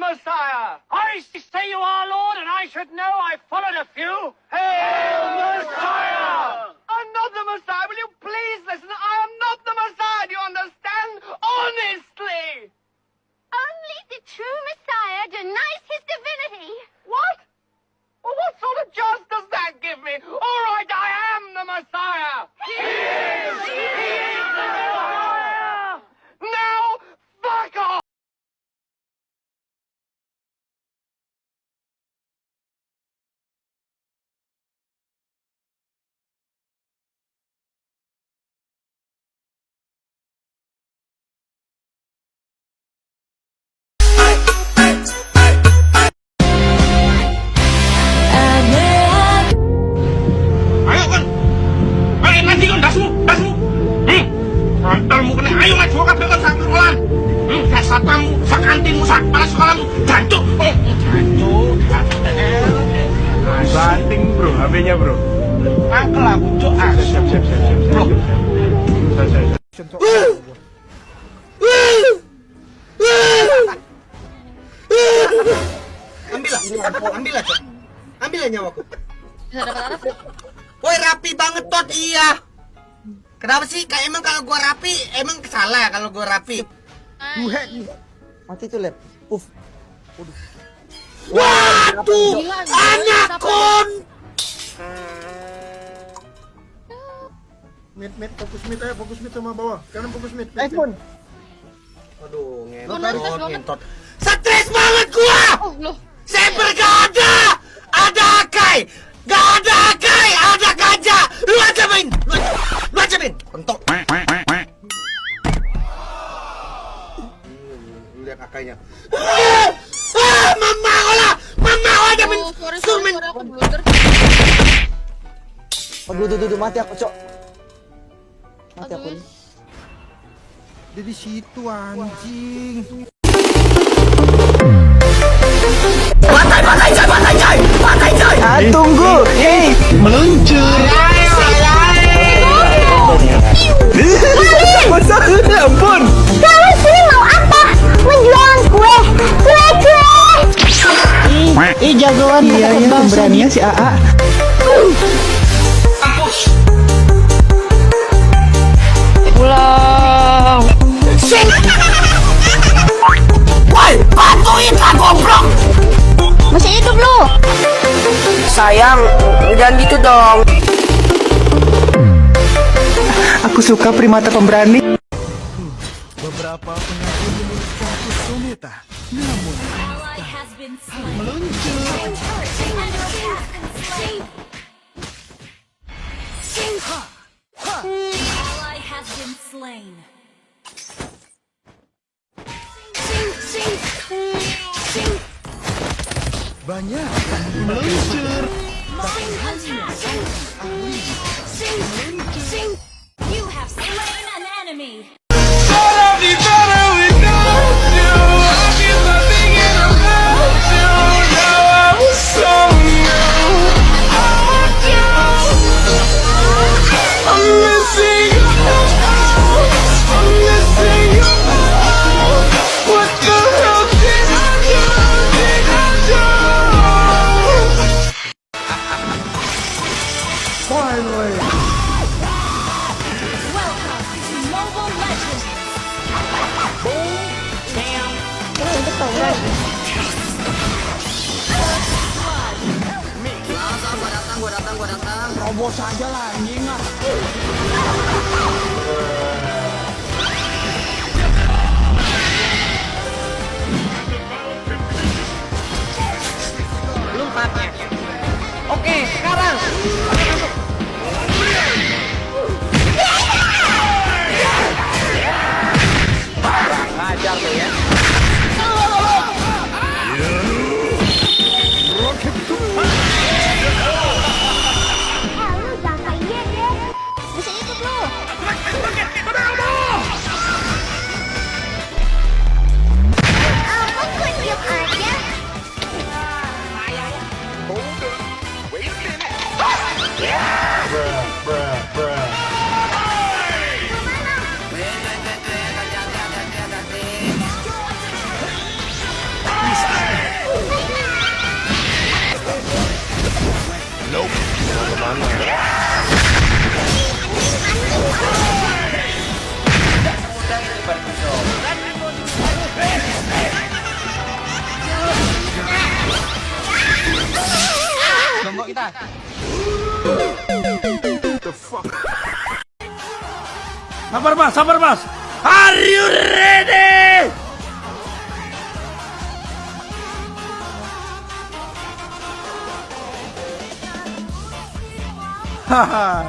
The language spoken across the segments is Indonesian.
Messiah! I say you are, Lord, and I should know I followed a few. Hail Messiah! I'm not the Messiah. Will you please listen? I am not the Messiah. Do you understand? Honestly! Only the true Messiah denies his divinity. What? Well, what sort of chance does that give me? All right, I am the Messiah. He is the Messiah. Now, fuck off. Ayo kan, ayo nanti kan dasmu. Antalmu kena, ayo maju kabeh kan sak sekolah. Sak satpammu, sak kantinmu, sak kepala sekolahmu, jancuk. Banting bro, HP-nya bro. Angkel aku cuk. Siap. Bro. Ambil aja. Ambil nyawaku. Bisa dapat arah? Woi, rapi banget tot, iya. Kenapa sih? Kayak emang kalau gua rapi, emang salah kalau gua rapi. Mati tuh lab. Waduh, anak kon. Mid, fokus mid sama bawah. Kanan fokus mid. iPhone. Aduh, Ngentot. ngentot. Stres banget gua. Oh, loh. Saber gak ada. Ada Akai. Gak ada Akai, ada Kaja. Lu aja main. Untuk. Lihat Akainya. Mama ada main. Sorry, aku blunder. Duduk mati aku, Cok. Mati aku. Aduh. Dia di situ anjing. Tunggu. Hei, Meluncur. Ampun. Kalian sini mau apa? Menjual kue. jagoan iya, pemberanian si AA. Pulang. Woi, bantuin lah goblok. Masih hidup lu? Sayang, jangan gitu dong. Aku suka primata pemberani. Beberapa penyakit menyebabkan kesulitan, namun meluncur. Banyak meluncur. You have slain an enemy. Finally. Welcome to Mobile Legends. Gua datang. Robos aja lah anjing ah. Belum saatnya. Oke, sekarang. Ngajar tuh ya. Lu jangan kayak deh. Masih hidup lu? Lombok kita. Sabar mas. Are you ready? Haha.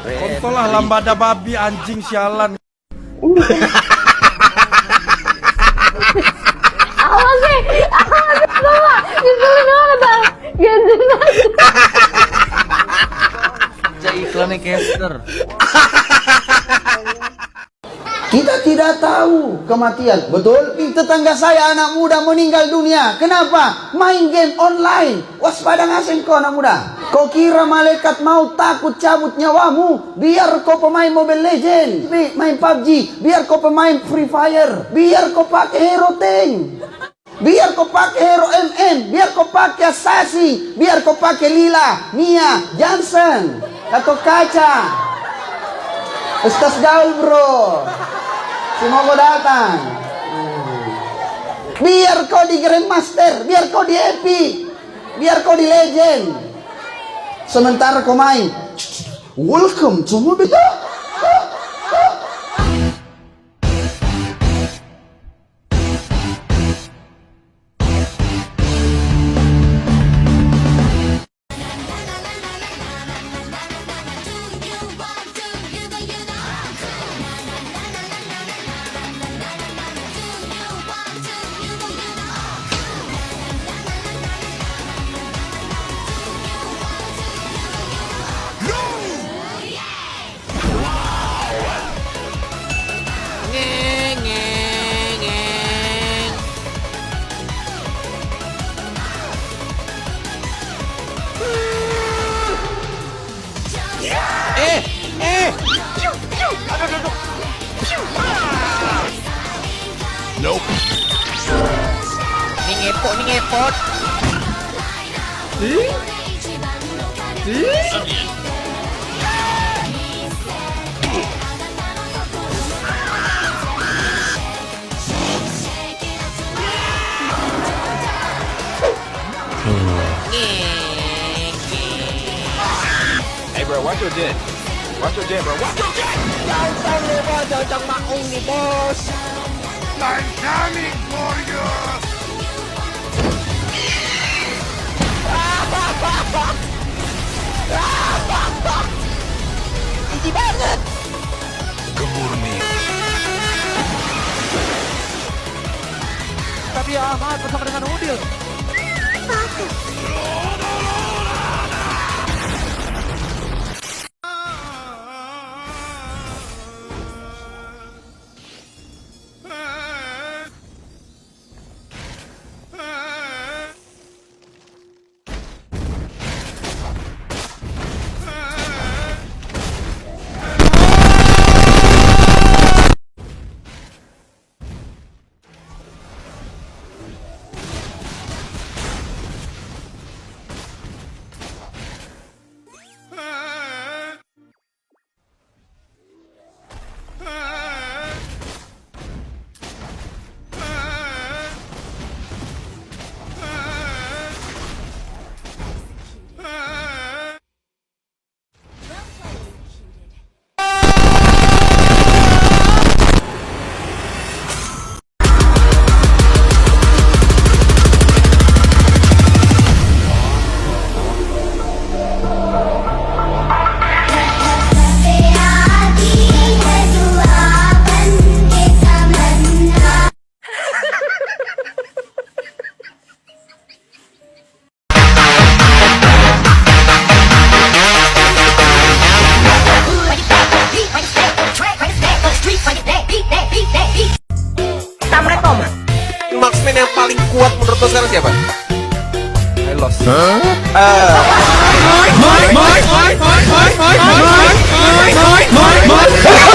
Kontol lah lambada babi anjing sialan. Iklannya caster. Kita tidak tahu kematian. Betul? Tetangga saya anak muda meninggal dunia. Kenapa? Main game online. Waspada ngasih kau anak muda. Kau kira malaikat mau takut cabut nyawamu? Biar kau pemain Mobile Legends, main PUBG. Biar kau pemain Free Fire. Biar kau pakai hero tank. Biar kau pakai hero MM. Biar kau pakai Assassin. Biar kau pakai Lila, Mia, Johnson, atau Kaca. Ustaz gaul bro. Semua kau datang. Biar kau di Grandmaster, biar kau di Epic, biar kau di Legend. Sementara kau main, welcome to Mobile. Ini ngepot. Hey bro, watch your jet. Watch your jet, bro. Watch your jet. Jangan maung nih bos. I'm coming for you. Tinggi banget. Kemurni. Tapi Ahmad bersama dengan Udil. Marksman yang paling kuat menurut lo sekarang siapa? I lost. Mike.